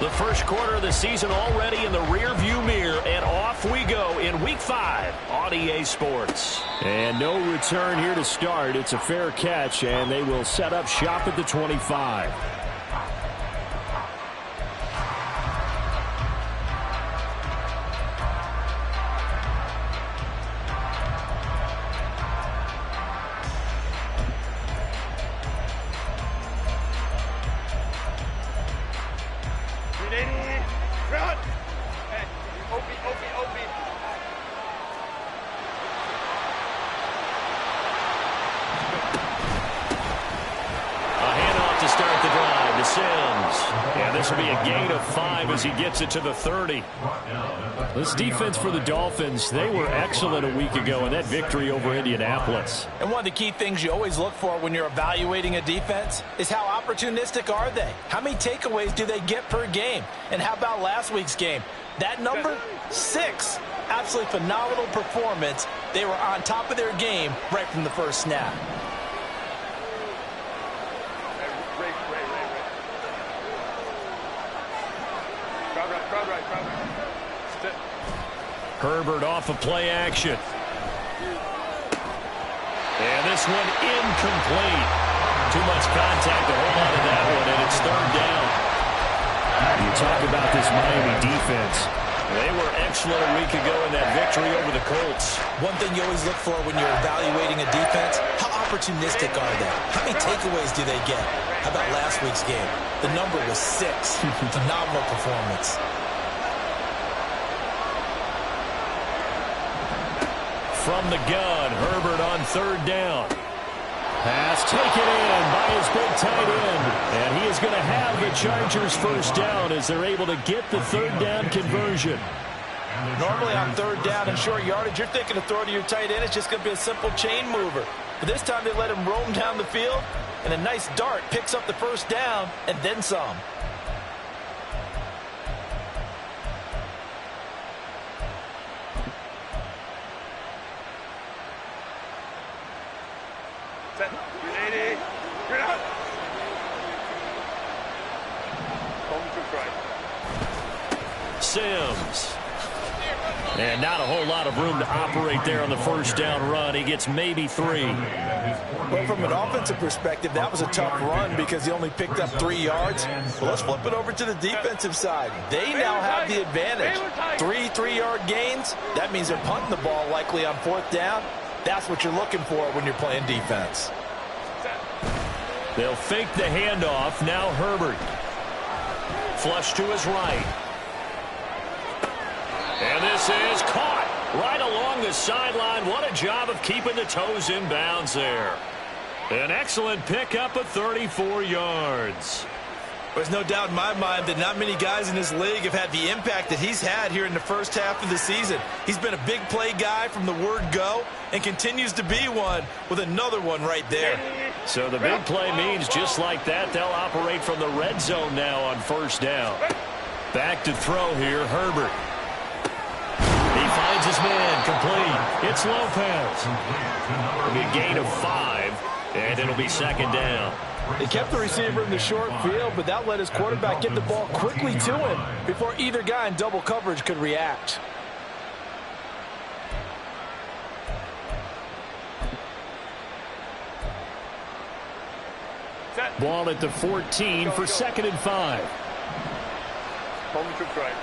The first quarter of the season already in the rearview mirror, and off we go in Week 5 on EA Sports. And no return here to start. It's a fair catch, and they will set up shop at the 25. As he gets it to the 30. This defense for the Dolphins, they were excellent a week ago in that victory over Indianapolis. And one of the key things you always look for when you're evaluating a defense is how opportunistic are they? How many takeaways do they get per game? And how about last week's game? That number, 6. Absolutely phenomenal performance. They were on top of their game right from the first snap. Herbert off of play action. And this one incomplete. Too much contact to hold on to that one, and it's third down. You talk about this Miami defense. They were excellent a week ago in that victory over the Colts. One thing you always look for when you're evaluating a defense, how opportunistic are they? How many takeaways do they get? How about last week's game? The number was 6. Phenomenal performance. From the gun, Herbert on third down. Pass taken in by his big tight end. And he is going to have the Chargers first down as they're able to get the third down conversion. Normally on third down and short yardage, you're thinking of throwing to your tight end. It's just going to be a simple chain mover. But this time they let him roam down the field, and a nice dart picks up the first down and then some. Sims. And not a whole lot of room to operate there on the first down run. He gets maybe 3. Well, from an offensive perspective, that was a tough run because he only picked up 3 yards. Well, let's flip it over to the defensive side. They now have the advantage. 3 3-yard gains. That means they're punting the ball likely on fourth down. That's what you're looking for when you're playing defense. They'll fake the handoff. Now Herbert. Flush to his right. And this is caught right along the sideline. What a job of keeping the toes in bounds there. An excellent pickup of 34 yards. There's no doubt in my mind that not many guys in this league have had the impact that he's had here in the first half of the season. He's been a big play guy from the word go and continues to be one with another one right there. So the big play means just like that, they'll operate from the red zone now on first down. Back to throw here, Herbert. He finds his man, complete. It's Lopez. It'll be a gain of 5, and it'll be second down. They kept the receiver in the short field, but that let his quarterback get the ball quickly to him before either guy in double coverage could react. Ball at the 14 for 2nd and 5. Home to right.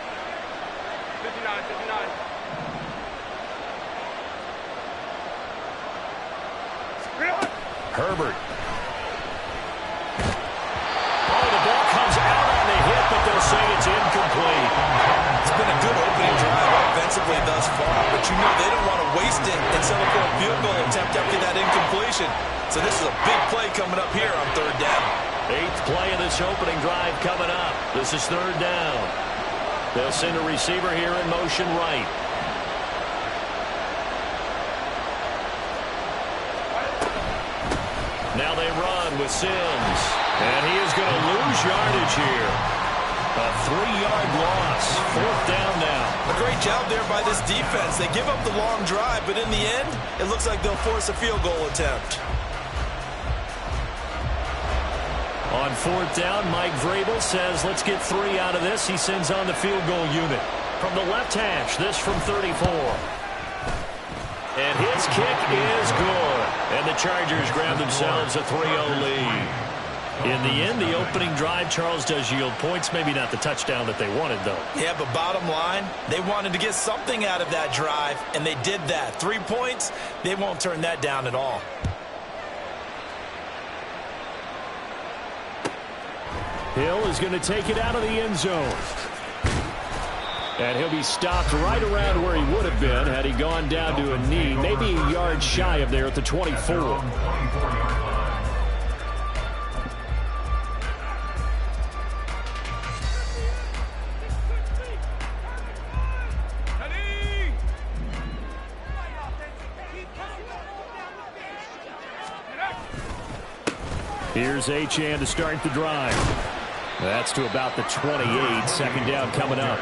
59, 59. Herbert. Oh, the ball comes out on the hit, but they'll say it's incomplete. It's been a good opening drive offensively thus far, but you know they don't want to waste it and settle for a field goal attempt after that incompletion. So this is a big play coming up here on third down. 8th play of this opening drive coming up. This is third down. They'll send a receiver here in motion right. Now they run with Sims. And he is going to lose yardage here. A 3-yard loss. 4th down now. A great job there by this defense. They give up the long drive, but in the end, it looks like they'll force a field goal attempt. On fourth down, Mike Vrabel says, let's get 3 out of this. He sends on the field goal unit. From the left hash, this from 34. And his kick is good. And the Chargers grab themselves a 3-0 lead. In the end, the opening drive, Charles, does yield points. Maybe not the touchdown that they wanted, though. Yeah, but bottom line, they wanted to get something out of that drive, and they did that. 3 points, they won't turn that down at all. Hill is going to take it out of the end zone. And he'll be stopped right around where he would have been had he gone down to a knee, maybe a yard shy of there at the 24. Here's Achane to start the drive. That's to about the 28. Second down coming up.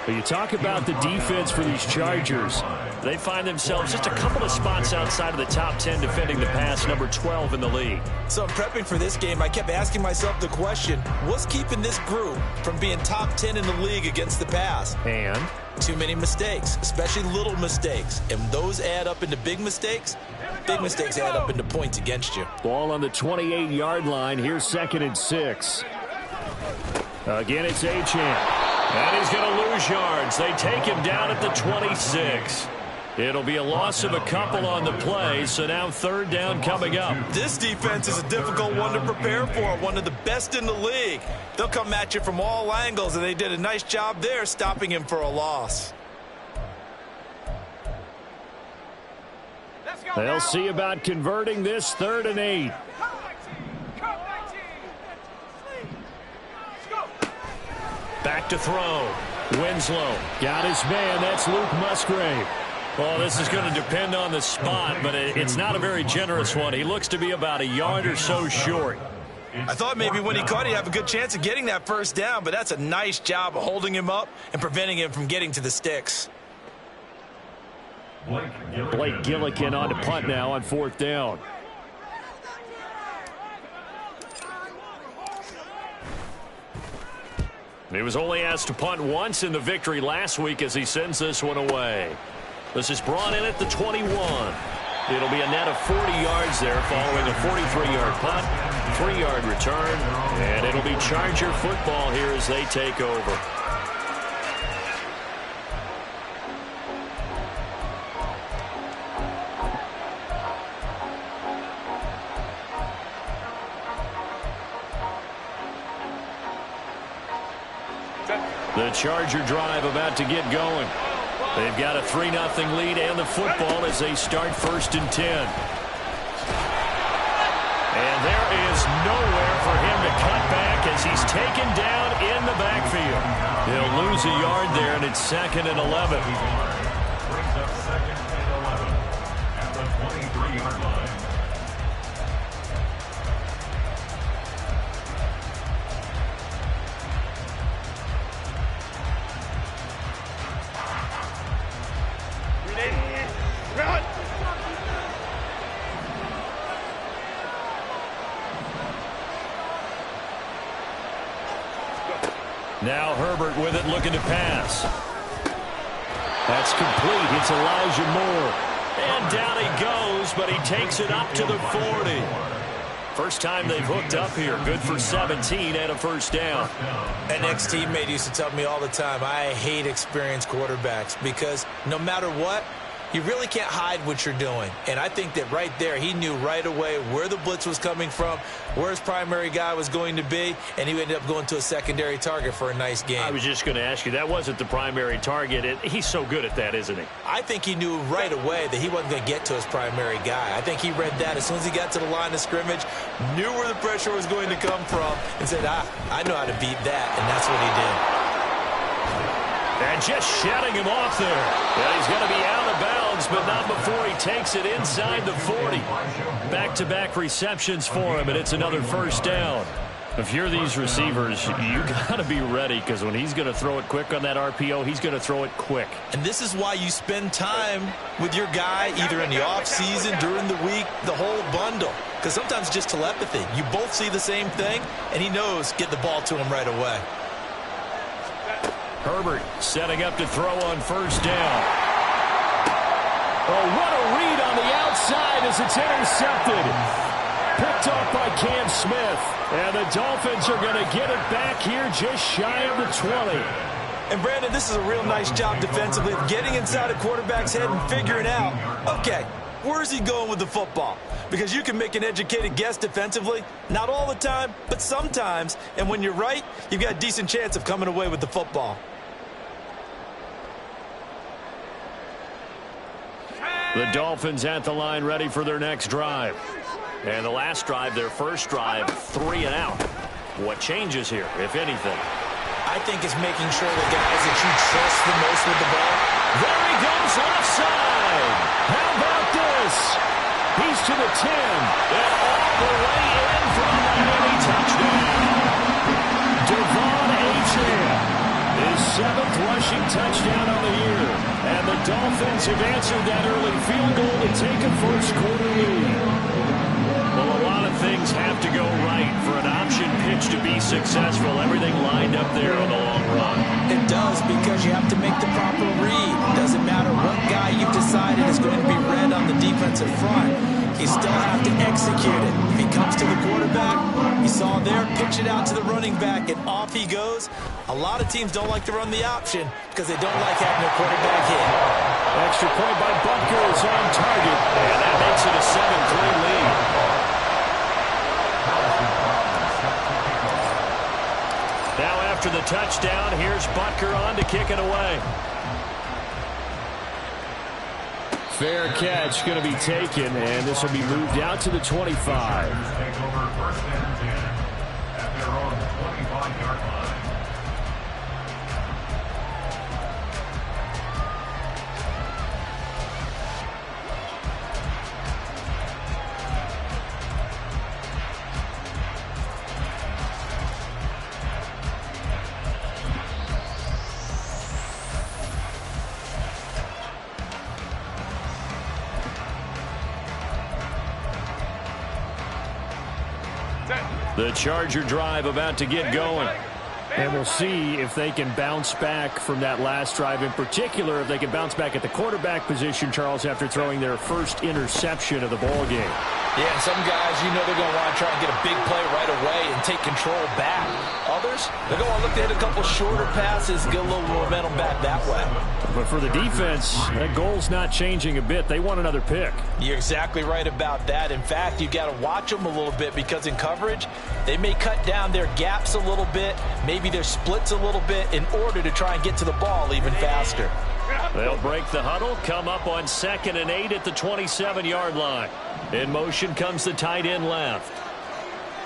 But you talk about the defense for these Chargers. They find themselves just a couple of spots outside of the top 10 defending the pass, number 12 in the league. So in prepping for this game, I kept asking myself the question, what's keeping this group from being top 10 in the league against the pass? And? Too many mistakes, especially little mistakes. And those add up into big mistakes. Big mistakes add up into points against you. Ball on the 28-yard line. Here's 2nd and 6. Again, it's Achane. And he's going to lose yards. They take him down at the 26. It'll be a loss of a couple on the play, so now 3rd down coming up. This defense is a difficult one to prepare for, one of the best in the league. They'll come at you from all angles, and they did a nice job there stopping him for a loss. They'll see about converting this 3rd and 8. Back to throw. Winslow got his man. That's Luke Musgrave. Well, this is going to depend on the spot, but it's not a very generous one. He looks to be about a yard or so short. I thought maybe when he caught, he'd have a good chance of getting that 1st down, but that's a nice job of holding him up and preventing him from getting to the sticks. Blake Gillikin on to punt now on 4th down. He was only asked to punt once in the victory last week as he sends this one away. This is brought in at the 21. It'll be a net of 40 yards there following a 43-yard punt, 3-yard return, and it'll be Charger football here as they take over. The Charger drive about to get going. They've got a 3-0 lead and the football as they start 1st and 10. And there is nowhere for him to cut back as he's taken down in the backfield. He'll lose a yard there, and it's 2nd and 11. Brings up 2nd and 11 at the 23-yard line. Now Herbert with it, looking to pass. That's complete. It's Elijah Moore. And down he goes, but he takes it up to the 40. First time they've hooked up here. Good for 17 and a 1st down. An ex-teammate used to tell me all the time, I hate experienced quarterbacks because no matter what, you really can't hide what you're doing. And I think that right there, he knew right away where the blitz was coming from, where his primary guy was going to be, and he ended up going to a secondary target for a nice game. I was just going to ask you, that wasn't the primary target. He's so good at that, isn't he? I think he knew right away that he wasn't going to get to his primary guy. I think he read that as soon as he got to the line of scrimmage, knew where the pressure was going to come from, and said, I know how to beat that, and that's what he did. And just shutting him off there. Yeah, he's going to be out of bounds, but not before he takes it inside the 40. Back-to-back receptions for him, and it's another 1st down. If you're these receivers, you got to be ready, because when he's going to throw it quick on that RPO, he's going to throw it quick. And this is why you spend time with your guy either in the offseason, during the week, the whole bundle. Because sometimes it's just telepathy. You both see the same thing, and he knows get the ball to him right away. Herbert setting up to throw on first down. Oh, what a read on the outside as it's intercepted. Picked off by Cam Smith. And the Dolphins are going to get it back here just shy of the 20. And, Brandon, this is a real nice job defensively of getting inside a quarterback's head and figuring out, okay, where's he going with the football? Because you can make an educated guess defensively. Not all the time, but sometimes. And when you're right, you've got a decent chance of coming away with the football. The Dolphins at the line ready for their next drive. And the last drive, their first drive, 3 and out. What changes here, if anything? I think it's making sure the guys that you trust the most with the ball. There he goes offside. How about this? He's to the 10. And all the way in for a Miami touchdown. Devon Achane, his 7th rushing touchdown on the year. And the Dolphins have answered that early field goal to take a first-quarter lead. Well, a lot of things have to go right for an option pitch to be successful. Everything lined up there in the long run. It does, because you have to make the proper read. It doesn't matter what guy you've decided is going to be red on the defensive front. You still have to execute it. If he comes to the quarterback, you saw there, pitch it out to the running back, and off he goes. A lot of teams don't like to run the option because they don't like having their quarterback hit. Extra point by Butker is on target. And that makes it a 7-3 lead. Now after the touchdown, here's Butker on to kick it away. Fair catch going to be taken, and this will be moved out to the 25. Take over first and 10 at their own 25-yard line. The Charger drive about to get going. And we'll see if they can bounce back from that last drive. In particular, if they can bounce back at the quarterback position, Charles, after throwing their first interception of the ball game. Yeah, some guys, you know they're going to want to try and get a big play right away and take control back. Others, they're going to look to hit a couple shorter passes, get a little momentum back that way. But for the defense, that goal's not changing a bit. They want another pick. You're exactly right about that. In fact, you got to watch them a little bit, because in coverage, they may cut down their gaps a little bit, maybe their splits a little bit, in order to try and get to the ball even faster. They'll break the huddle, come up on 2nd and 8 at the 27-yard line. In motion comes the tight end left.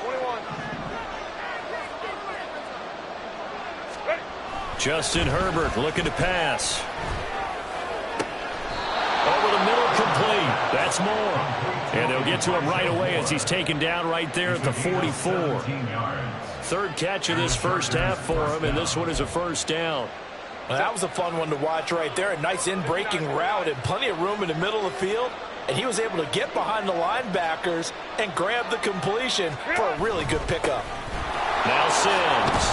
21. Justin Herbert looking to pass. Over the middle, complete. That's more. And they'll get to him right away as he's taken down right there at the 44. 3rd catch of this first half for him, and this one is a first down. Well, that was a fun one to watch right there. A nice in-breaking route and plenty of room in the middle of the field. And he was able to get behind the linebackers and grab the completion for a really good pickup. Now Sims.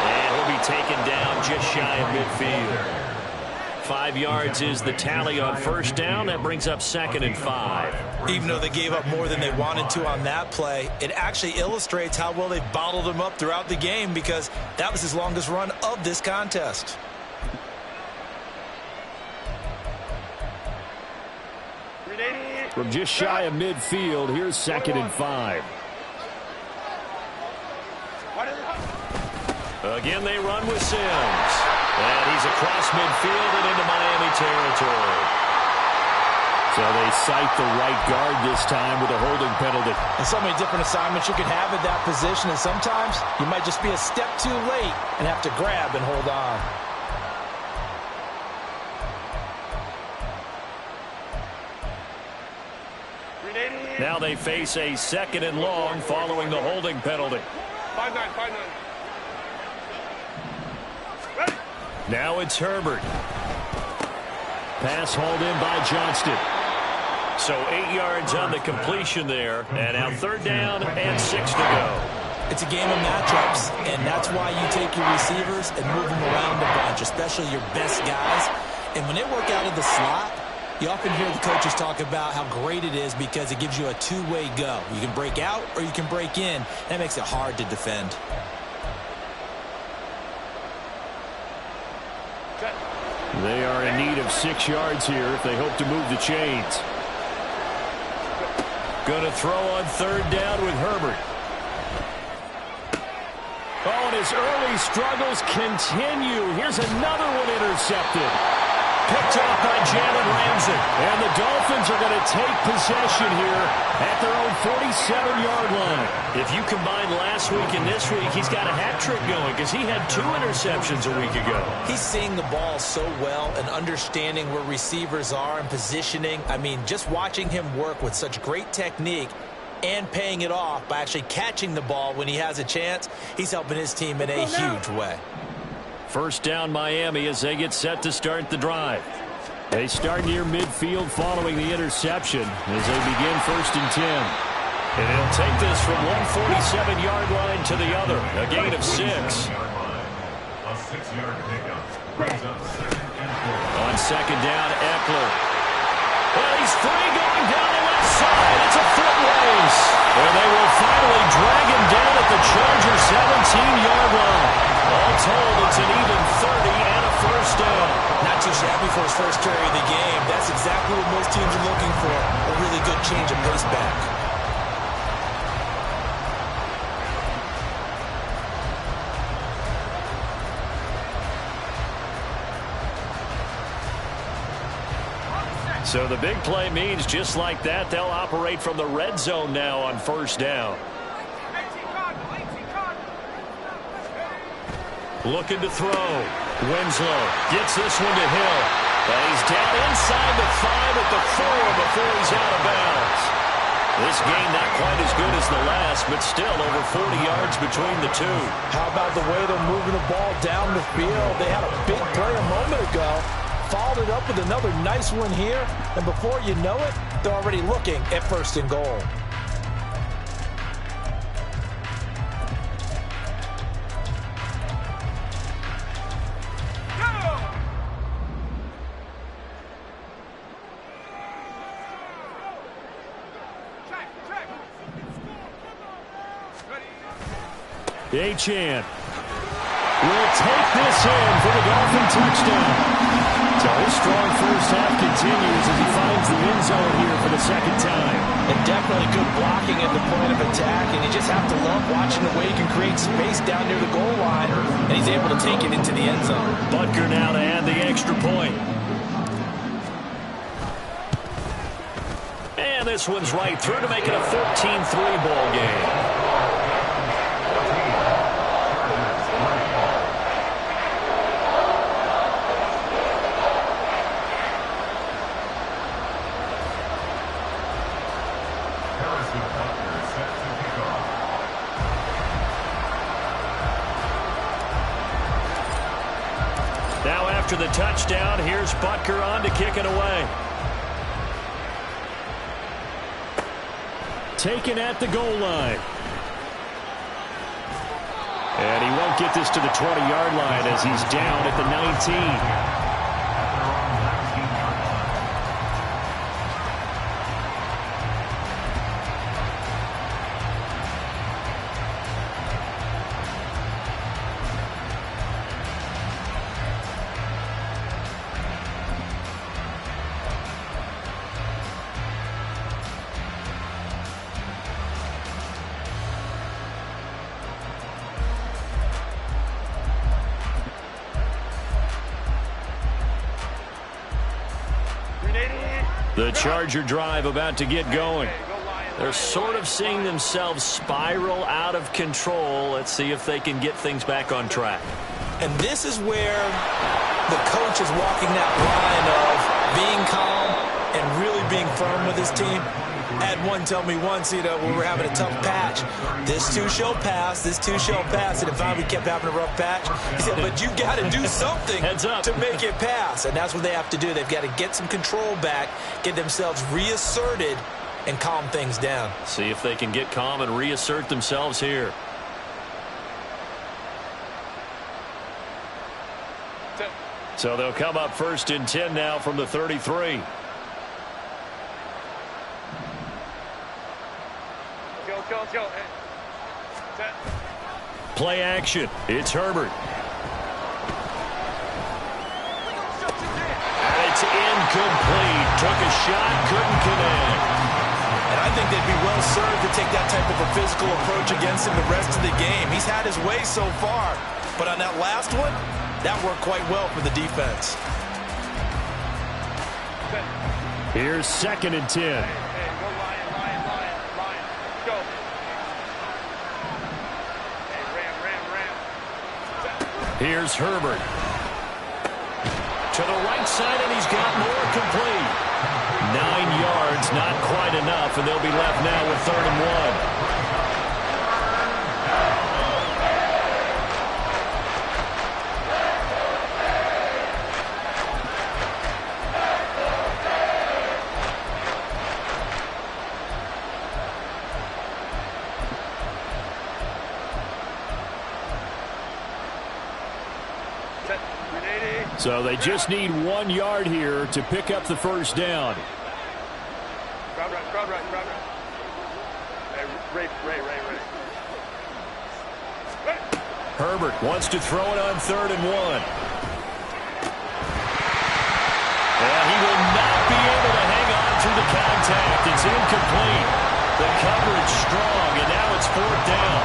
And he'll be taken down just shy of midfield. 5 yards is the tally on first down. That brings up 2nd and 5. Even though they gave up more than they wanted to on that play, it actually illustrates how well they bottled him up throughout the game, because that was his longest run of this contest. From just shy of midfield, here's 2nd and 5. Again, they run with Sims. And he's across midfield and into Miami territory. So they cite the right guard this time with a holding penalty. And so many different assignments you can have at that position, and sometimes you might just be a step too late and have to grab and hold on. Now they face a 2nd and long following the holding penalty. 5-9, 5-9. Ready? Now it's Herbert. Pass hauled in by Johnston. So 8 yards on the completion there. And now 3rd down and 6 to go. It's a game of matchups, and that's why you take your receivers and move them around a bunch, especially your best guys. And when they work out of the slot, you often hear the coaches talk about how great it is because it gives you a two-way go. You can break out or you can break in. That makes it hard to defend. They are in need of 6 yards here if they hope to move the chains. Going to throw on 3rd down with Herbert. Oh, and his early struggles continue. Here's another one intercepted. Picked off by Jalen Ramsey. And the Dolphins are going to take possession here at their own 47-yard line. If you combine last week and this week, he's got a hat trick going because he had 2 interceptions a week ago. He's seeing the ball so well and understanding where receivers are and positioning. I mean, just watching him work with such great technique and paying it off by actually catching the ball when he has a chance, he's helping his team in a huge way. 1st down Miami as they get set to start the drive. They start near midfield following the interception as they begin 1st and 10. And he'll take this from one 47-yard line to the other. A gain of 6. A 6-yard pickup. Brings up 2nd and 4. On 2nd down, Eckler. Well, he's free going down the left side. It's a foot race. And they will finally drag him down at the Chargers' 17-yard line. All told, it's an even 30 and a 1st down. Not too shabby for his first carry of the game. That's exactly what most teams are looking for. A really good change of pace back. So the big play means just like that, they'll operate from the red zone now on 1st down. Looking to throw. Winslow gets this one to Hill. And he's down inside the 5 at the 4 before he's out of bounds. This game not quite as good as the last, but still over 40 yards between the two. How about the way they're moving the ball down the field? They had a big play a moment ago. Followed it up with another nice one here. And before you know it, they're already looking at 1st and goal. Achane will take this in for the Dolphin touchdown. So his strong 1st half continues as he finds the end zone here for the 2nd time. And definitely good blocking at the point of attack, and you just have to love watching the way he can create space down near the goal line, and he's able to take it into the end zone. Butker now to add the extra point. And this one's right through to make it a 13-3 ball game. Now after the touchdown, here's Butker on to kick it away. Taken at the goal line. And he won't get this to the 20-yard line as he's down at the 19. The Charger drive about to get going. They're sort of seeing themselves spiral out of control. Let's see if they can get things back on track. And this is where the coach is walking that line of being calm and really being firm with his team. Had one tell me once, when we're having a tough patch, this too shall pass, this too shall pass. And if we kept having a rough patch, he said, but you got to do something to make it pass. And that's what they have to do. They've got to get some control back, get themselves reasserted, and calm things down. See if they can get calm and reassert themselves here. So they'll come up 1st and 10 now from the 33. Let's go. Set. Play action. It's Herbert. And it's incomplete. Took a shot, couldn't connect. And I think they'd be well served to take that type of a physical approach against him the rest of the game. He's had his way so far, but on that last one, that worked quite well for the defense. Here's 2nd and 10. Hey, go Lion. Let's go. Hey, ram. Set. Here's Herbert. To the right side, and he's got more complete. 9 yards, not quite enough, and they'll be left now with 3rd and 1. So they just need 1 yard here to pick up the 1st down. Crowd right. Hey, Ray. Herbert wants to throw it on 3rd and 1. And he will not be able to hang on through the contact. It's incomplete. The coverage strong, and now it's 4th down.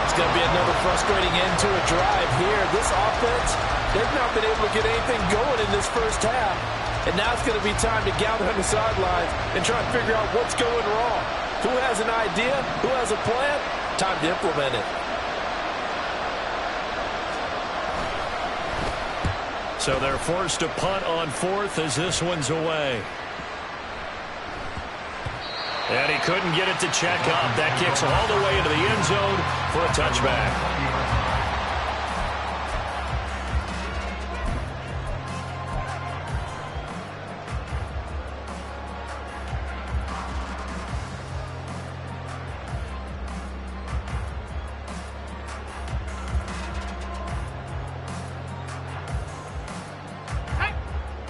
It's going to be another frustrating end to a drive here. This offense, they've not been able to get anything going in this first half. And now it's going to be time to gather on the sidelines and try and figure out what's going wrong. Who has an idea? Who has a plan? Time to implement it. So they're forced to punt on 4th as this one's away. And he couldn't get it to check up. That kicks all the way into the end zone for a touchback.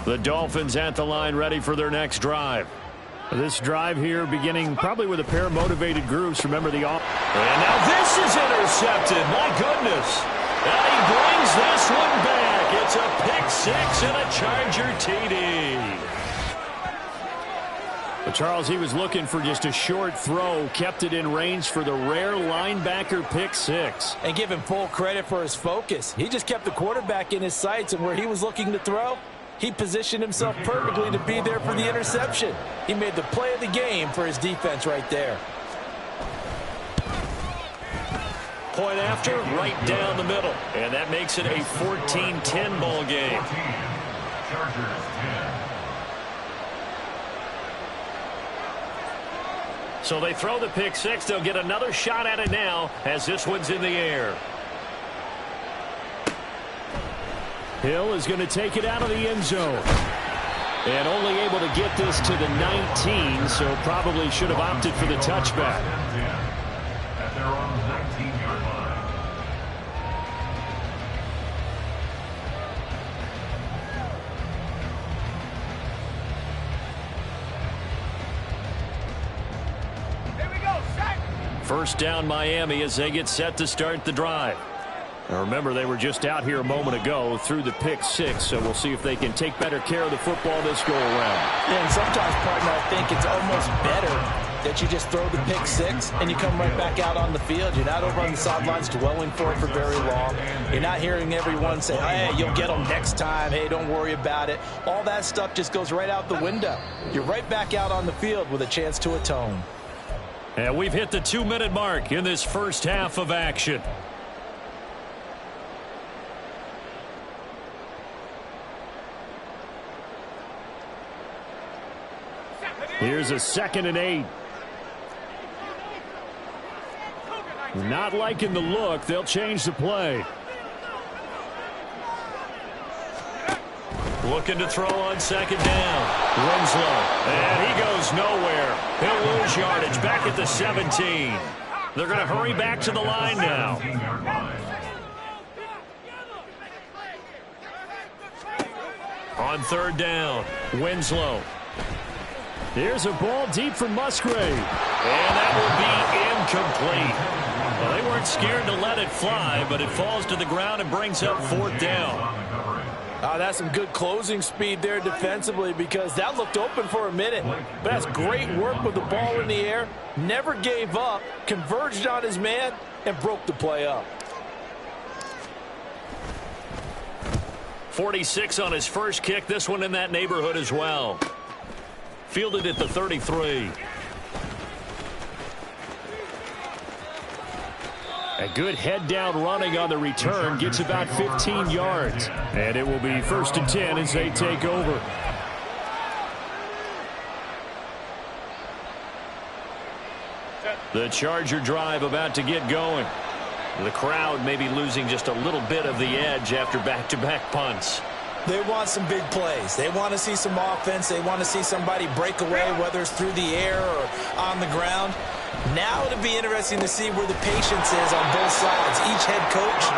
The Dolphins at the line, ready for their next drive. This drive here beginning probably with a pair of motivated groups. Remember the off. And now this is intercepted. My goodness. And he brings this one back. It's a pick 6 and a Charger TD. But Charles, he was looking for just a short throw. Kept it in range for the rare linebacker pick 6. And give him full credit for his focus. He just kept the quarterback in his sights, and where he was looking to throw, he positioned himself perfectly to be there for the interception. He made the play of the game for his defense right there. Point after, right down the middle. And that makes it a 14-10 ball game. Chargers 10. So they throw the pick 6. They'll get another shot at it now as this one's in the air. Hill is going to take it out of the end zone. And only able to get this to the 19, so probably should have opted for the touchback. At their own 19-yard line. Here we go, set. First down Miami as they get set to start the drive. Now remember, they were just out here a moment ago through the pick 6, so we'll see if they can take better care of the football this go around. Yeah, and sometimes, partner, I think it's almost better that you just throw the pick 6 and you come right back out on the field. You're not over on the sidelines dwelling for it for very long. You're not hearing everyone say, hey, you'll get them next time. Hey, don't worry about it. All that stuff just goes right out the window. You're right back out on the field with a chance to atone. And we've hit the 2-minute mark in this first half of action. Here's a 2nd and 8. Not liking the look. They'll change the play. Looking to throw on 2nd down. Winslow. And he goes nowhere. He'll lose yardage back at the 17. They're going to hurry back to the line now. 17-yard line. On 3rd down, Winslow. Here's a ball deep for Musgrave. And that will be incomplete. Well, they weren't scared to let it fly, but it falls to the ground and brings up 4th down. That's some good closing speed there defensively, because that looked open for a minute. But that's great work with the ball in the air. Never gave up, converged on his man, and broke the play up. 46 on his first kick. This one in that neighborhood as well. Fielded at the 33. A good head-down running on the return. Gets about 15 yards. And it will be 1st and 10 as they take over. The Charger drive about to get going. The crowd may be losing just a little bit of the edge after back-to-back punts. They want some big plays. They want to see some offense. They want to see somebody break away, whether it's through the air or on the ground. Now it'll be interesting to see where the patience is on both sides. Each head coach,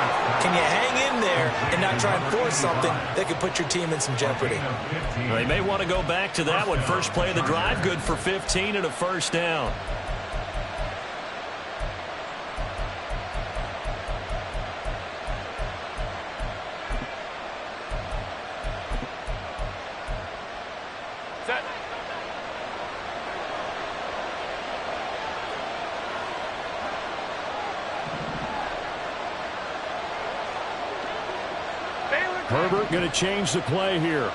can you hang in there and not try and force something that could put your team in some jeopardy? They may want to go back to that one. First play of the drive, good for 15 and a 1st down. Set. Herbert going to change the play here.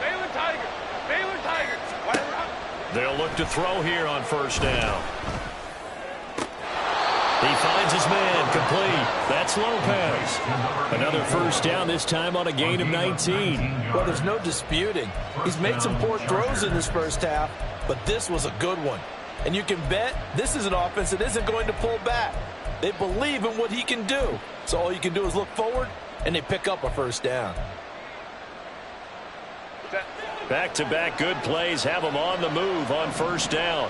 Baylor Tigers. Baylor Tigers. Whatever. They'll look to throw here on 1st down. He finds his man, complete. That's Lopez. Another 1st down, this time on a gain of 19. Well, there's no disputing. He's made some poor throws in this first half, but this was a good one. And you can bet this is an offense that isn't going to pull back. They believe in what he can do. So all you can do is look forward, and they pick up a 1st down. Back-to-back good plays have them on the move on 1st down.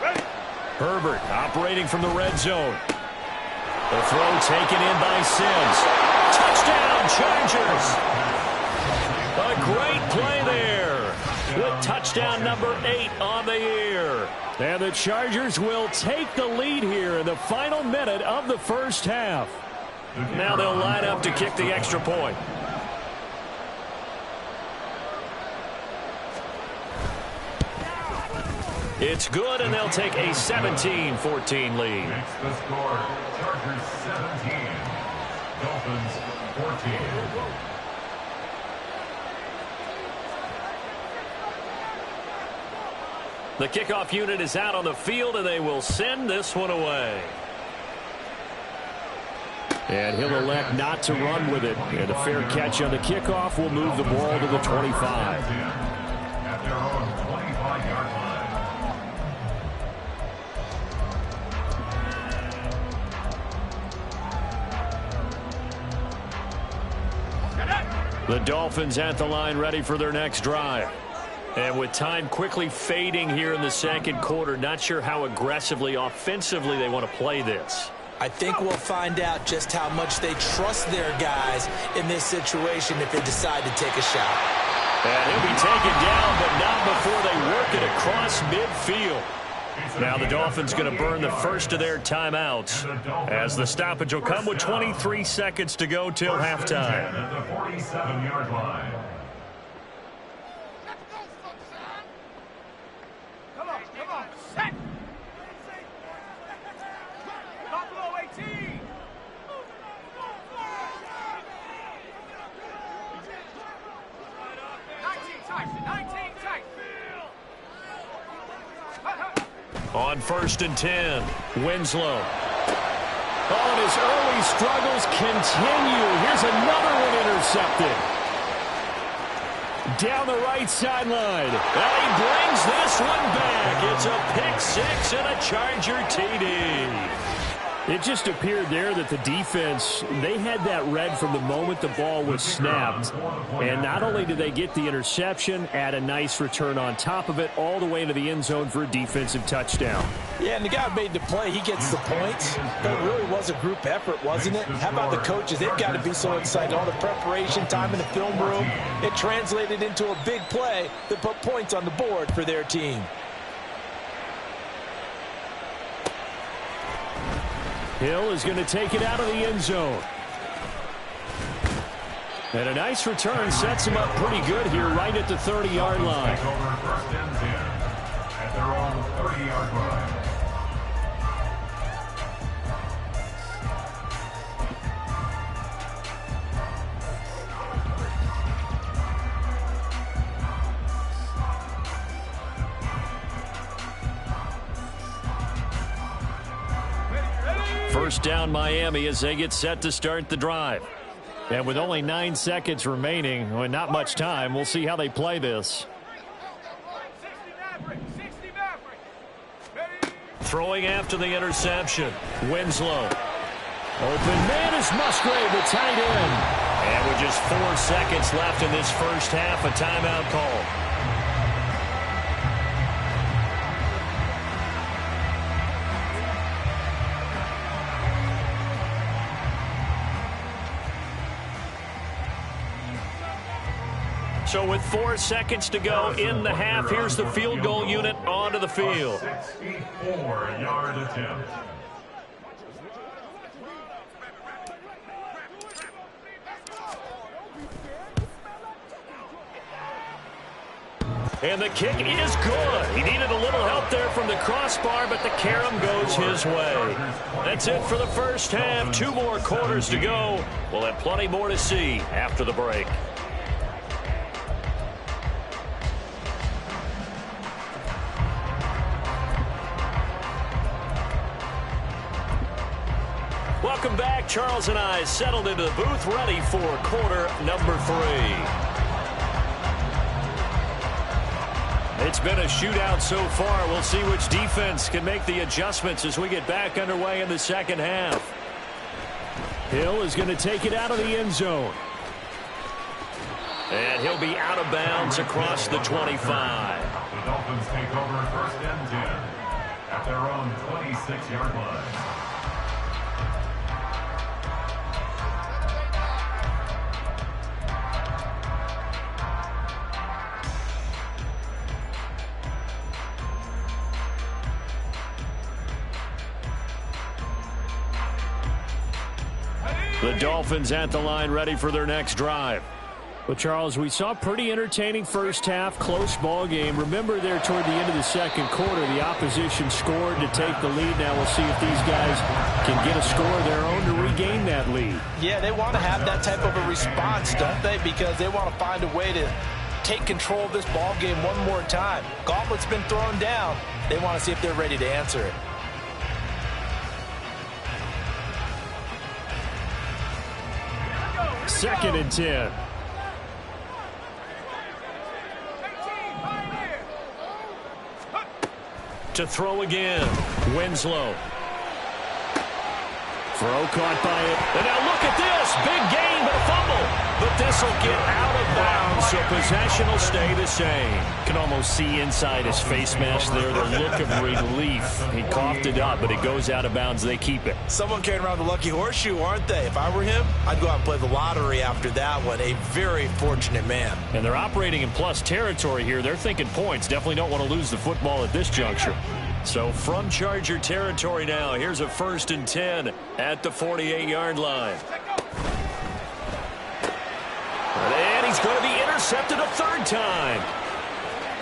Ready. Herbert operating from the red zone. The throw taken in by Sims. Touchdown, Chargers. A great play there. With touchdown number 8 on the year. And the Chargers will take the lead here in the final minute of the first half. Now they'll line up to kick the extra point. It's good, and they'll take a 17-14 lead. Makes the score. Chargers 17. Dolphins 14. The kickoff unit is out on the field, and they will send this one away. And he'll elect not to run with it. And a fair catch on the kickoff will move the ball to the 25. At their own 25-yard line. The Dolphins at the line, ready for their next drive. And with time quickly fading here in the second quarter, not sure how aggressively, offensively they want to play this. I think we'll find out just how much they trust their guys in this situation if they decide to take a shot. And he'll be taken down, but not before they work it across midfield. Now the Dolphins going to burn the first of their timeouts as the stoppage will come with 23 seconds to go till halftime. At the 47-yard line. Come on. Set. Buffalo 18. On 1st and 10, Winslow. Oh, and his early struggles continue. Here's another one intercepted. Down the right sideline. And he brings this one back. It's a pick six and a Charger TD. It just appeared there that the defense, they had that read from the moment the ball was snapped. And not only did they get the interception, add a nice return on top of it, all the way into the end zone for a defensive touchdown. Yeah, and the guy made the play. He gets the points. But it really was a group effort, wasn't it? How about the coaches? They've got to be so excited. All the preparation time in the film room, it translated into a big play that put points on the board for their team. Hill is going to take it out of the end zone. And a nice return sets him up pretty good here right at the 30-yard line. Take over first and 10 at their own 30-yard line. First down Miami as they get set to start the drive. And with only 9 seconds remaining, and not much time, we'll see how they play this. Throwing after the interception. Winslow. Open man is Musgrave, the tight end. And with just 4 seconds left in this first half, a timeout call. So with 4 seconds to go in the half, here's the field goal unit onto the field. 64-yard attempt. And the kick is good. He needed a little help there from the crossbar, but the carom goes his way. That's it for the first half. 2 more quarters to go. We'll have plenty more to see after the break. Welcome back. Charles and I settled into the booth, ready for quarter number 3. It's been a shootout so far. We'll see which defense can make the adjustments as we get back underway in the second half. Hill is going to take it out of the end zone. And he'll be out of bounds across the 25. The Dolphins take over first and 10 at their own 26-yard line. The Dolphins at the line, ready for their next drive. Well, Charles, we saw a pretty entertaining first half, close ball game. Remember there toward the end of the second quarter, the opposition scored to take the lead. Now we'll see if these guys can get a score of their own to regain that lead. Yeah, they want to have that type of a response, don't they? Because they want to find a way to take control of this ball game one more time. Gauntlet's been thrown down. They want to see if they're ready to answer it. Second and 10. To throw again. Winslow. Throw caught by it. And now look at this. Big gain, but a fumble. But this will get out of bounds, so possession will stay the same. Can almost see inside his face mask there, the look of relief. He coughed it up, but it goes out of bounds. They keep it. Someone carrying around the lucky horseshoe, aren't they? If I were him, I'd go out and play the lottery after that one. A very fortunate man. And they're operating in plus territory here. They're thinking points. Definitely don't want to lose the football at this juncture. So from Charger territory now, here's a 1st and 10 at the 48-yard line. And he's going to be intercepted a 3rd time.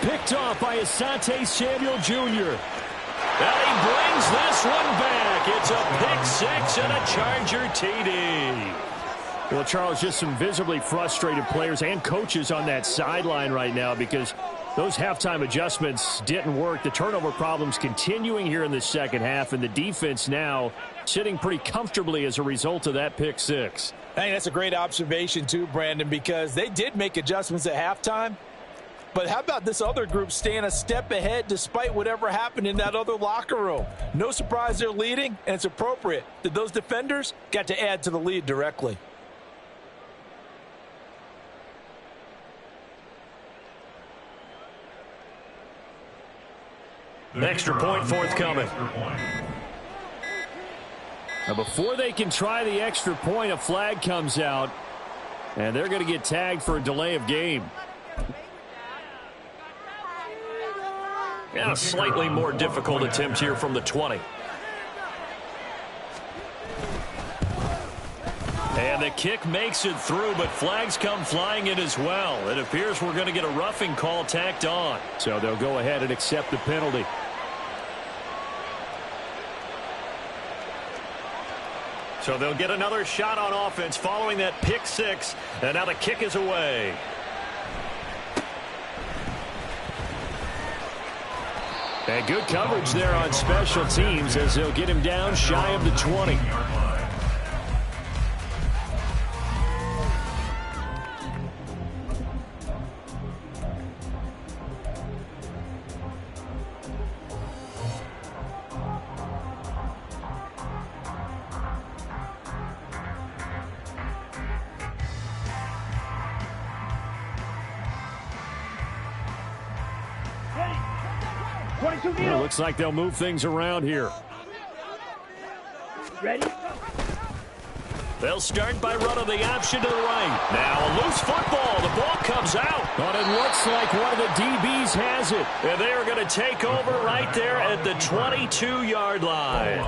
Picked off by Asante Samuel Jr. And he brings this one back. It's a pick 6 and a Charger TD. Well, Charles, just some visibly frustrated players and coaches on that sideline right now because Those halftime adjustments didn't work. The turnover problems continuing here in the second half, and the defense now sitting pretty comfortably as a result of that pick six. I think that's a great observation too, Brandon, because they did make adjustments at halftime. But how about this other group staying a step ahead despite whatever happened in that other locker room? No surprise they're leading, and it's appropriate that those defenders got to add to the lead directly. Extra point forthcoming. Now before they can try the extra point, a flag comes out, and they're going to get tagged for a delay of game. Yeah, a slightly more difficult attempt here from the 20. And the kick makes it through, but flags come flying in as well. It appears we're going to get a roughing call tacked on. So they'll go ahead and accept the penalty. So they'll get another shot on offense following that pick six, and now the kick is away. And good coverage there on special teams as they'll get him down shy of the 20. Well, looks like they'll move things around here. Ready? They'll start by running the option to the right. Now a loose football. The ball comes out. But it looks like one of the DBs has it. And they are going to take over right there at the 22-yard line.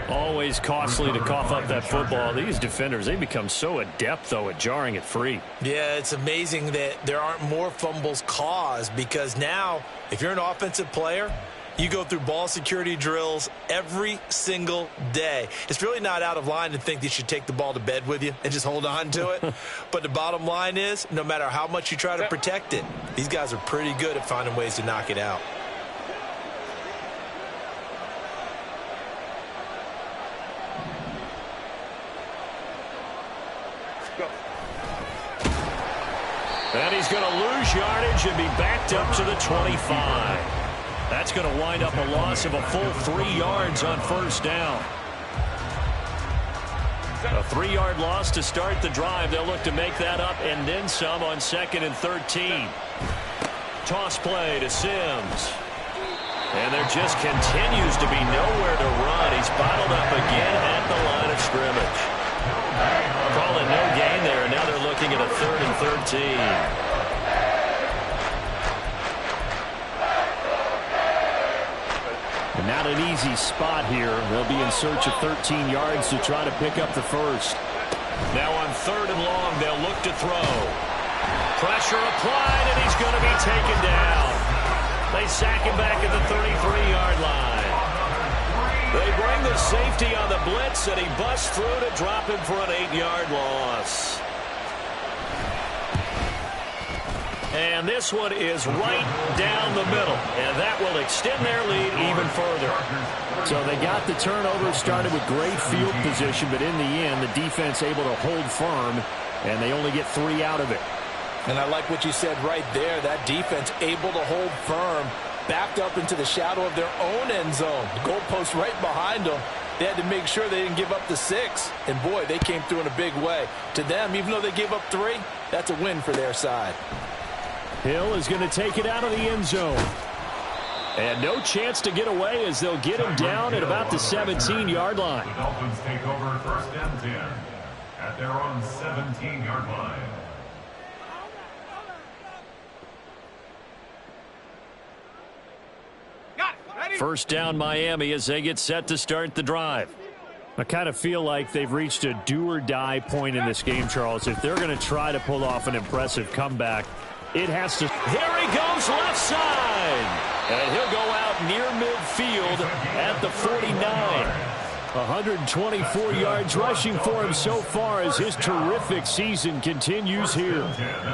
Always costly to cough up that football. These defenders, they become so adept, though, at jarring it free. Yeah, it's amazing that there aren't more fumbles caused, because now if you're an offensive player, you go through ball security drills every single day. It's really not out of line to think that you should take the ball to bed with you and just hold on to it. But the bottom line is, no matter how much you try to protect it, these guys are pretty good at finding ways to knock it out. And he's going to lose yardage and be backed up to the 25. That's going to wind up a loss of a full 3 yards on first down. A 3-yard loss to start the drive. They'll look to make that up and then some on 2nd and 13. Toss play to Sims. And there just continues to be nowhere to run. He's bottled up again at the line of scrimmage. Calling no gain there, and now they're looking at a 3rd and 13. Not an easy spot here. They'll be in search of 13 yards to try to pick up the first. Now on 3rd and long, they'll look to throw. Pressure applied, and he's going to be taken down. They sack him back at the 33-yard line. They bring the safety on the blitz, and he busts through to drop him for an 8-yard loss. And this one is right down the middle, and that will extend their lead even further. So they got the turnover started with great field position, but in the end, the defense able to hold firm, and they only get 3 out of it. And I like what you said right there. That defense able to hold firm, backed up into the shadow of their own end zone. The goalpost right behind them. They had to make sure they didn't give up the 6. And, boy, they came through in a big way. To them, even though they gave up 3, that's a win for their side. Hill is going to take it out of the end zone. And no chance to get away as they'll get him down at about the 17-yard line. The Dolphins take over 1st and 10 at their own 17-yard line. First down Miami as they get set to start the drive. I kind of feel like they've reached a do-or-die point in this game, Charles. If they're going to try to pull off an impressive comeback, it has to. Here he goes left side. And he'll go out near midfield at the 49. 124 yards rushing for him so far as his terrific season continues here.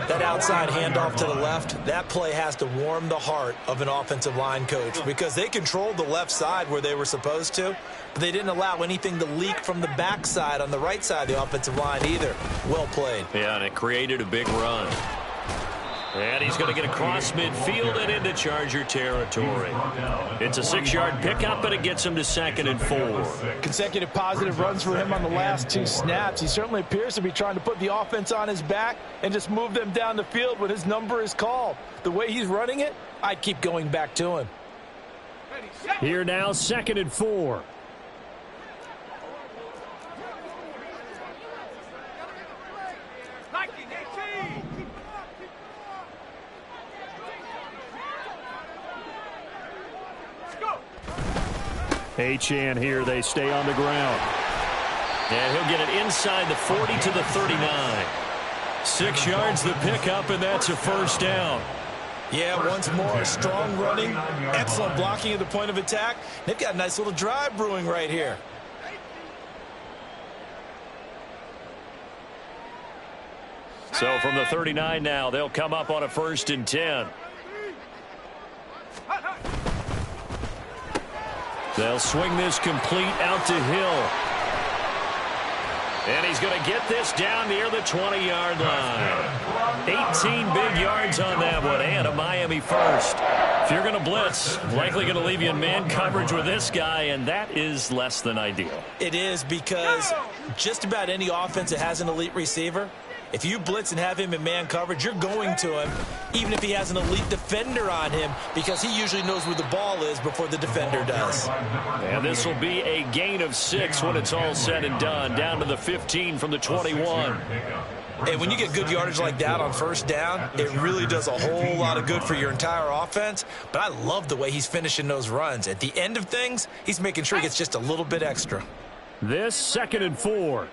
That outside handoff to the left, that play has to warm the heart of an offensive line coach because they controlled the left side where they were supposed to, but they didn't allow anything to leak from the backside on the right side of the offensive line either. Well played. Yeah, and it created a big run. And he's going to get across midfield and into Charger territory. It's a 6-yard pickup, and it gets him to 2nd and 4. Consecutive positive runs for him on the last 2 snaps. He certainly appears to be trying to put the offense on his back and just move them down the field when his number is called. The way he's running it, I'd keep going back to him. Here now, 2nd and 4. Achane here, they stay on the ground. And he'll get it inside the 40 to the 39. 6 yards the pickup, and that's a 1st down. Yeah, once more, strong running, excellent blocking at the point of attack. They've got a nice little drive brewing right here. So from the 39 now, they'll come up on a 1st and 10. They'll swing this complete out to Hill. And he's going to get this down near the 20-yard line. 18 big yards on that one, and a Miami 1st. If you're going to blitz, likely going to leave you in man coverage with this guy, and that is less than ideal. It is because just about any offense that has an elite receiver, if you blitz and have him in man coverage, you're going to him, even if he has an elite defender on him, because he usually knows where the ball is before the defender does. And this will be a gain of 6 when it's all said and done, down to the 15 from the 21. And when you get good yardage like that on 1st down, it really does a whole lot of good for your entire offense. But I love the way he's finishing those runs. At the end of things, he's making sure he gets just a little bit extra. This 2nd and 4.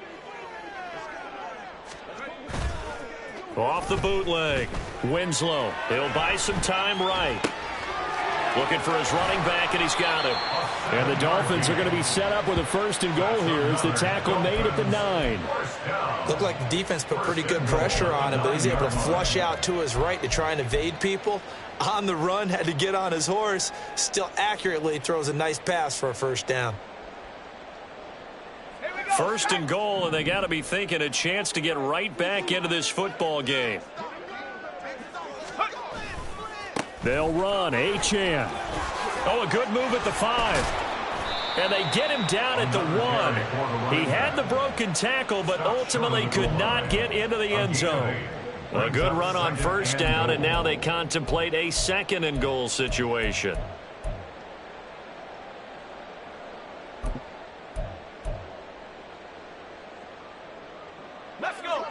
Off the bootleg. Winslow. He'll buy some time right. Looking for his running back, and he's got him. And the Dolphins are going to be set up with a 1st and goal here as the tackle made at the 9. Looked like the defense put pretty good pressure on him, but he's able to flush out to his right to try and evade people. On the run, had to get on his horse. Still accurately throws a nice pass for a 1st down. 1st and goal, and they got to be thinking a chance to get right back into this football game. They'll run. Achane. Oh, a good move at the 5. And they get him down at the 1. He had the broken tackle, but ultimately could not get into the end zone. A good run on 1st down, and now they contemplate a 2nd and goal situation. Let's go.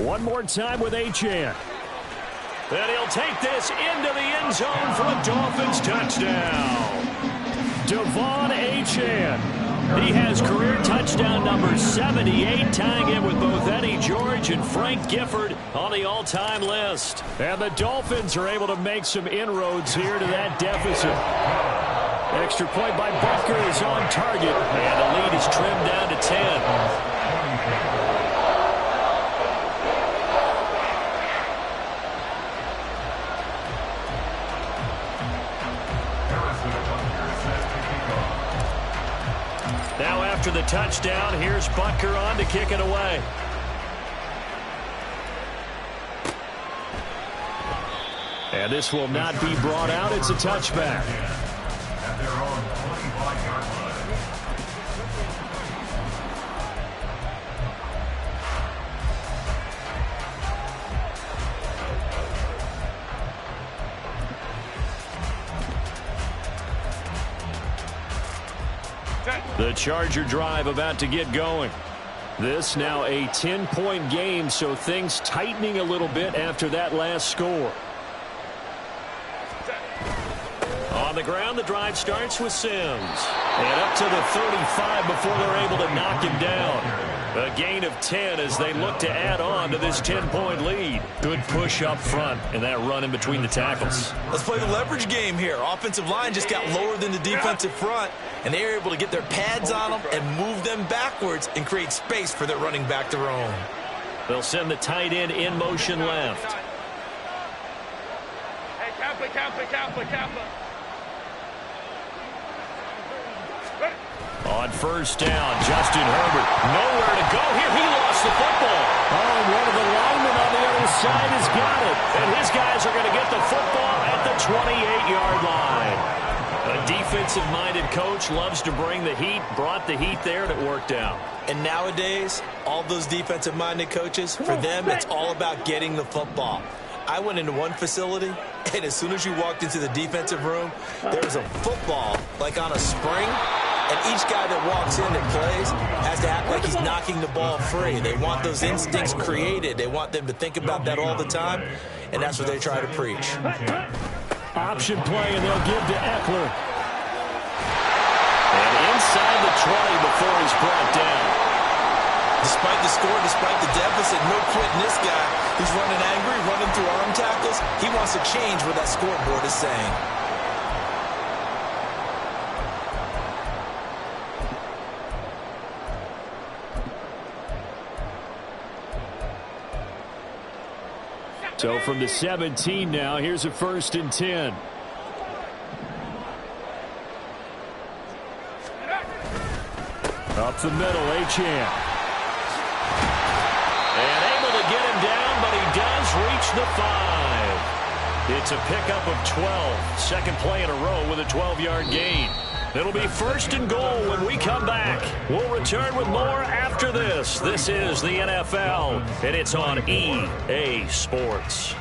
One more time with Achane. And he'll take this into the end zone for a Dolphins touchdown. Devon Achane. He has career touchdown number 78, tying it with both Eddie George and Frank Gifford on the all-time list. And the Dolphins are able to make some inroads here to that deficit. Extra point by Butker is on target. And the lead is trimmed down to 10. Now after the touchdown, here's Butker on to kick it away. And this will not be brought out. It's a touchback. At their own 25-yard line. The Charger drive about to get going. This now a 10-point game, so things tightening a little bit after that last score. On the ground, the drive starts with Sims. And up to the 35 before they're able to knock him down. A gain of 10 as they look to add on to this 10-point lead. Good push up front and that run in between the tackles. Let's play the leverage game here. Offensive line just got lower than the defensive front, and they were able to get their pads on them and move them backwards and create space for their running back to roam. They'll send the tight end in motion left. Hey, Kappa. On first down, Justin Herbert. Nowhere to go here. He lost the football. Oh, one of the linemen on the other side has got it. And his guys are going to get the football at the 28-yard line. A defensive-minded coach loves to bring the heat, brought the heat there, and it worked out. And nowadays, all those defensive-minded coaches, for them, it's all about getting the football. I went into one facility, and as soon as you walked into the defensive room, there was a football, like on a spring, and each guy that walks in and plays has to act like he's knocking the ball free. They want those instincts created. They want them to think about that all the time, and that's what they try to preach. Option play, and they'll give to Eckler. And inside the 20 before he's brought down. Despite the score, despite the deficit, no quitting this guy. He's running angry, running through arm tackles. He wants to change what that scoreboard is saying. So from the 17 now, here's a 1st and 10. Up the middle, Achane. And able to get him down, but he does reach the 5. It's a pickup of 12. Second play in a row with a 12-yard gain. It'll be 1st and goal when we come back. We'll return with more after this. This is the NFL, and it's on EA Sports.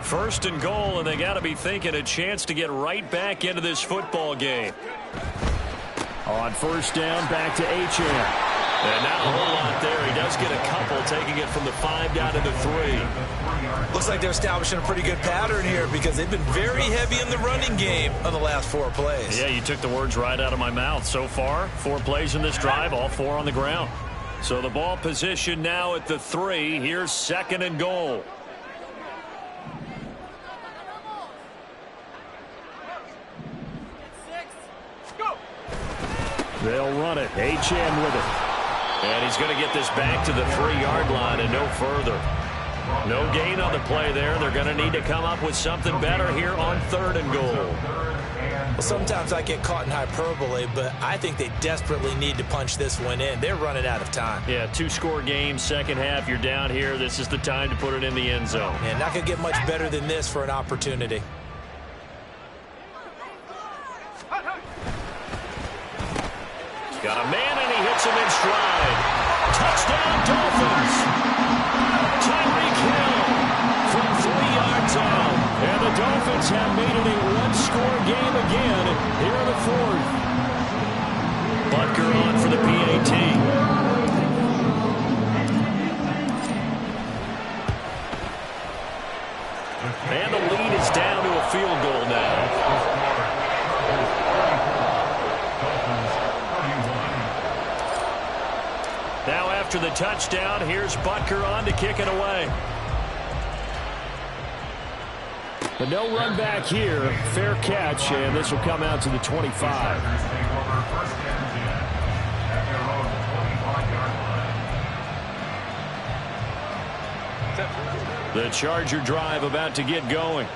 First and goal, and they got to be thinking a chance to get right back into this football game. On first down, back to Achane. And not a whole lot there. He does get a couple, taking it from the 5 down to the 3. Looks like they're establishing a pretty good pattern here because they've been very heavy in the running game on the last 4 plays. Yeah, you took the words right out of my mouth. So far, 4 plays in this drive, all 4 on the ground. So the ball position now at the 3. Here's 2nd and goal. They'll run it. Achane with it. And he's going to get this back to the 3-yard line and no further. No gain on the play there. They're going to need to come up with something better here on 3rd and goal. Well, sometimes I get caught in hyperbole, but I think they desperately need to punch this one in. They're running out of time. Yeah, 2-score game, second half. You're down here. This is the time to put it in the end zone. And not going to get much better than this for an opportunity. Got a man, and he hits him in stride. Touchdown, Dolphins. Tyreek Hill from 3 yards out. And the Dolphins have made it a 1-score game again here in the 4th. Butker on for the PAT. And the lead is down to a field goal now. Now after the touchdown, here's Butker on to kick it away. But no run back here. Fair catch, and this will come out to the 25. The Charger drive about to get going.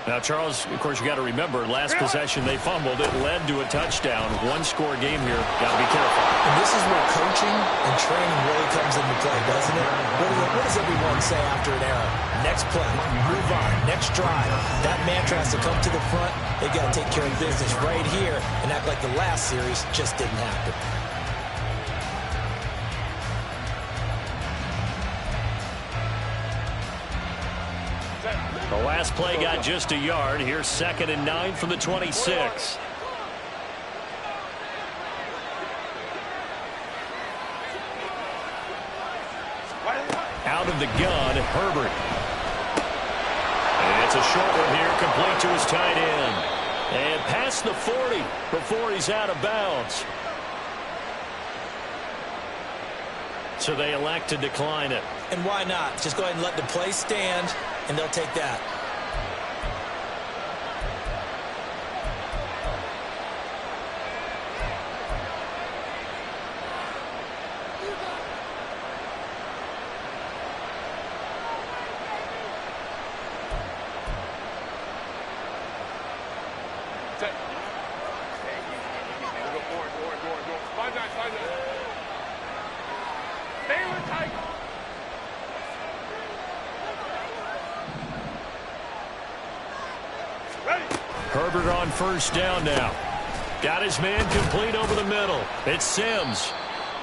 Now, Charles, of course, you got to remember, last possession they fumbled. It led to a touchdown. 1-score game here. Got to be careful. And this is where coaching and training really comes into play, doesn't it? What does everyone say after an error? Next play, move on, next drive. That mantra has to come to the front. They got to take care of business right here and act like the last series just didn't happen. The last play got just a yard. Here's 2nd and 9 from the 26. Out of the gun, Herbert. And it's a short one here, complete to his tight end. And past the 40 before he's out of bounds. So they elect to decline it. And why not? Just go ahead and let the play stand, and they'll take that. Herbert on first down now. Got his man complete over the middle. It's Sims.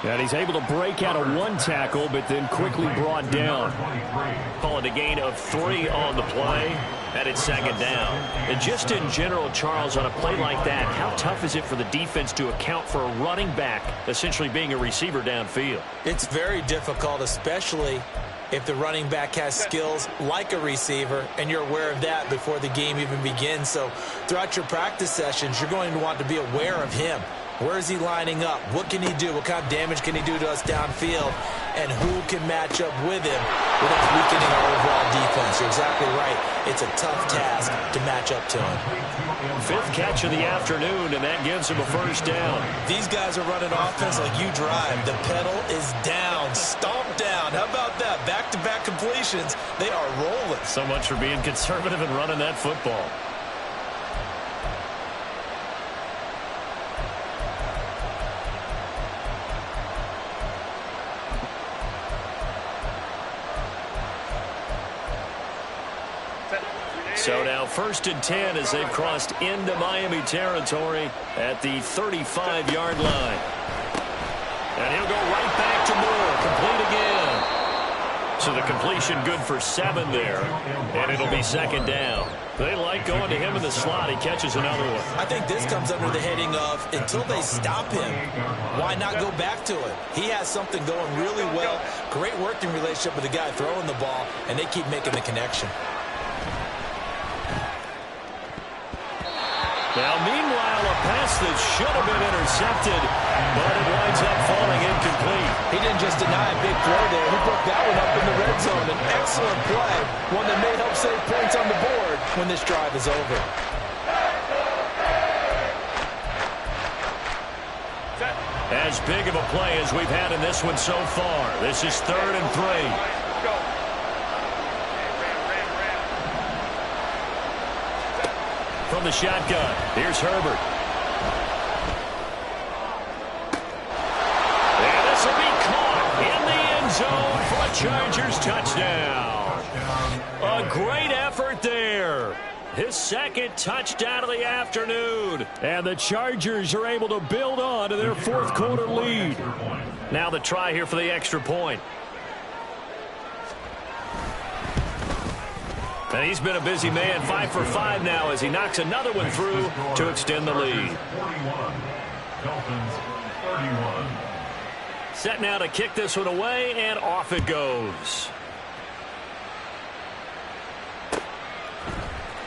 And he's able to break out of one tackle, but then quickly brought down. Call it a gain of 3 on the play, and it's second down. And just in general, Charles, on a play like that, how tough is it for the defense to account for a running back essentially being a receiver downfield? It's very difficult, especially if the running back has skills like a receiver, and you're aware of that before the game even begins. So throughout your practice sessions, you're going to want to be aware of him. Where is he lining up? What can he do? What kind of damage can he do to us downfield? And who can match up with him without weakening our overall defense? You're exactly right. It's a tough task to match up to him. 5th catch of the afternoon, and that gives him a first down. These guys are running offense like you drive. The pedal is down, stomp down. How about that? Back-to-back completions. They are rolling. So much for being conservative and running that football. So now 1st and 10 as they've crossed into Miami territory at the 35-yard line. And he'll go right back to Moore, complete again. So the completion good for 7 there, and it'll be second down. They like going to him in the slot. He catches another one. I think this comes under the heading of until they stop him, why not go back to it? He has something going really well, great working relationship with the guy throwing the ball, and they keep making the connection. Now, meanwhile, a pass that should have been intercepted, but it winds up falling incomplete. He didn't just deny a big throw there. He broke that one up in the red zone. An excellent play, one that may help save points on the board when this drive is over. As big of a play as we've had in this one so far. This is 3rd and 3. From the shotgun, here's Herbert. And this will be caught in the end zone for a Chargers touchdown. A great effort there. His 2nd touchdown of the afternoon. And the Chargers are able to build on to their 4th quarter lead. Now the try here for the extra point. And he's been a busy man, 5 for 5 now as he knocks another one through to extend the lead. Set now to kick this one away, and off it goes.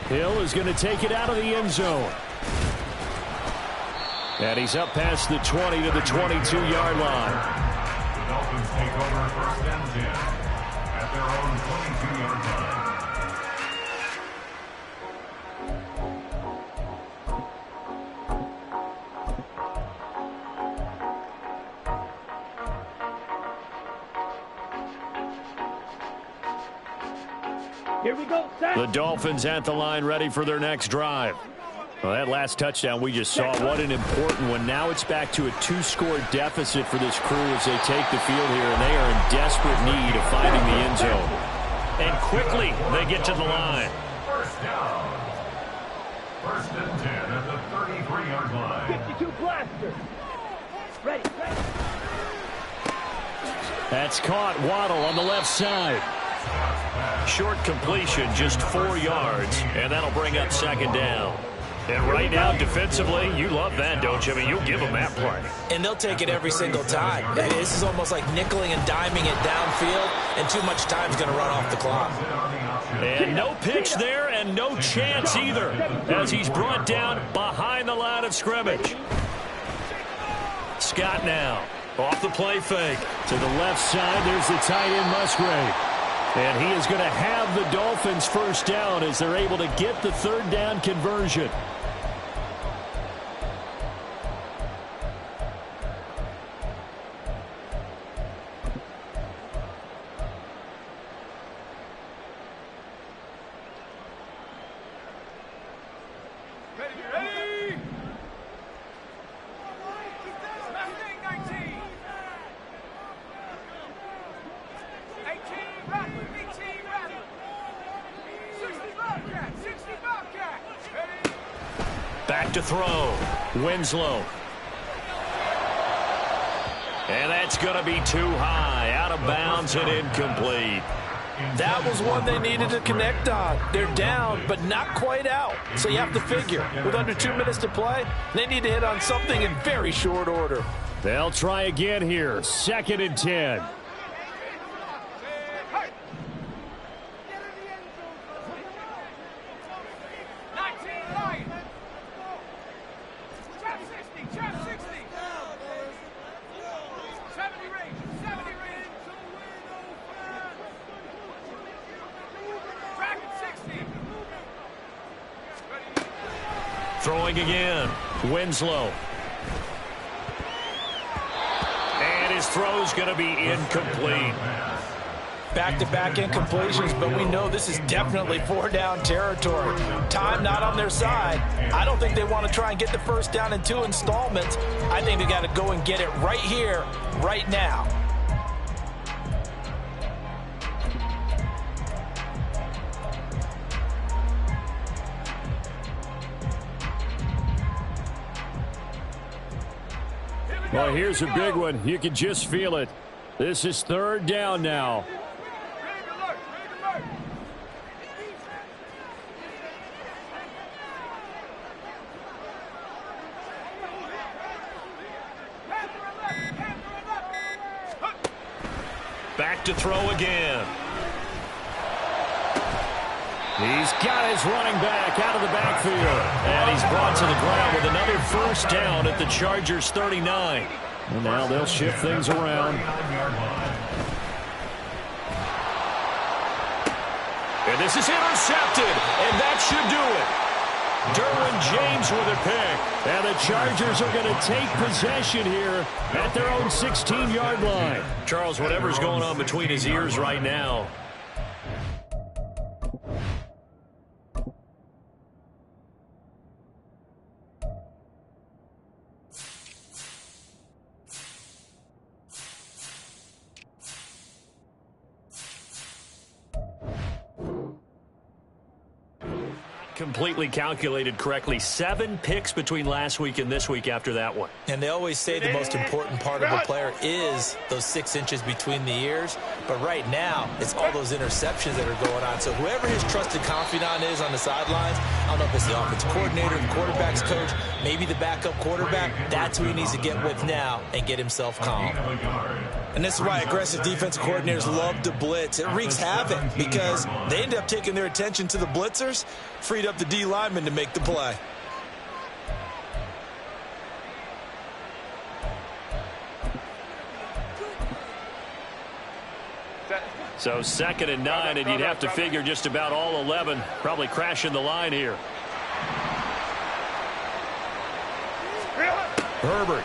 Hill is going to take it out of the end zone. And he's up past the 20 to the 22-yard line. The Dolphins take over 1st and 10 at their own 22-yard line. Here we go, set. The Dolphins at the line ready for their next drive. Well, that last touchdown we just saw, what an important one. Now it's back to a 2-score deficit for this crew as they take the field here, and they are in desperate need of finding the end zone. And quickly they get to the line. First down. 1st and 10 at the 33-yard line. 52 blaster. Ready. That's caught. Waddle on the left side. Short completion, just 4 yards, and that'll bring up second down. And right now, defensively, you love that, don't you? I mean, you'll give them that play. And they'll take it every single time. This is almost like nickeling and diming it downfield, and too much time's going to run off the clock. And no pitch there, and no chance either, as he's brought down behind the line of scrimmage. Scott now, off the play fake. To the left side, there's the tight end Musgrave. And he is going to have the Dolphins first down as they're able to get the third down conversion. Back to throw. Winslow. And that's going to be too high. Out of bounds and incomplete. That was one they needed to connect on. They're down, but not quite out. So you have to figure, with under 2 minutes to play, they need to hit on something in very short order. They'll try again here. 2nd and 10. Throwing again. Winslow. And his throw's going to be incomplete. Back-to-back incompletions, but we know this is definitely 4-down territory. Time not on their side. I don't think they want to try and get the first down in 2 installments. I think they got to go and get it right here, right now. Well, here's a big one. You can just feel it. This is 3rd down now. Back to throw again. He's got his running back out of the backfield. And he's brought to the ground with another first down at the Chargers 39. And now they'll shift things around. And this is intercepted, and that should do it. Derwin James with a pick. And the Chargers are going to take possession here at their own 16-yard line. Charles, whatever's going on between his ears right now. Completely calculated correctly. 7 picks between last week and this week after that one. And they always say the most important part of a player is those 6 inches between the ears. But right now, it's all those interceptions that are going on. So whoever his trusted confidant is on the sidelines, I don't know if it's the offensive coordinator, the quarterback's coach, maybe the backup quarterback, that's who he needs to get with now and get himself calm. And this is why aggressive defensive coordinators love to blitz. It wreaks havoc because they end up taking their attention to the blitzers, freed up the D lineman to make the play. So 2nd and 9, and you'd have to figure just about all 11 probably crashing the line here. Herbert.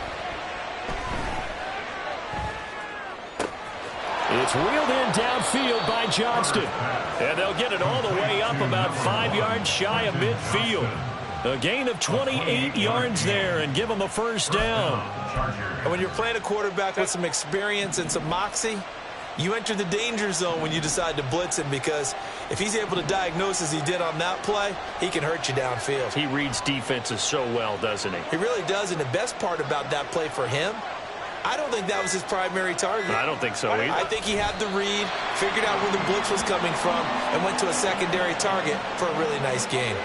It's wheeled in downfield by Johnston. And they'll get it all the way up about 5 yards shy of midfield. A gain of 28 yards there and give them a first down. And when you're playing a quarterback with some experience and some moxie, you enter the danger zone when you decide to blitz him, because if he's able to diagnose as he did on that play, he can hurt you downfield. He reads defenses so well, doesn't he? He really does, and the best part about that play for him, I don't think that was his primary target. I don't think so either. I think he had the read, figured out where the blitz was coming from, and went to a secondary target for a really nice gain.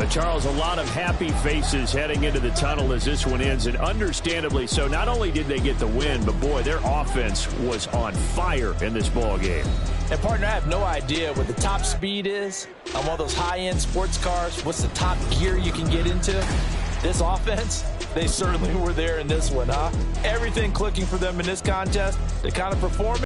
Charles, a lot of happy faces heading into the tunnel as this one ends, and understandably so. Not only did they get the win, but, boy, their offense was on fire in this ball game. And, partner, I have no idea what the top speed is on one of those high-end sports cars. What's the top gear you can get into? This offense, they certainly were there in this one, huh? Everything clicking for them in this contest, the kind of performance.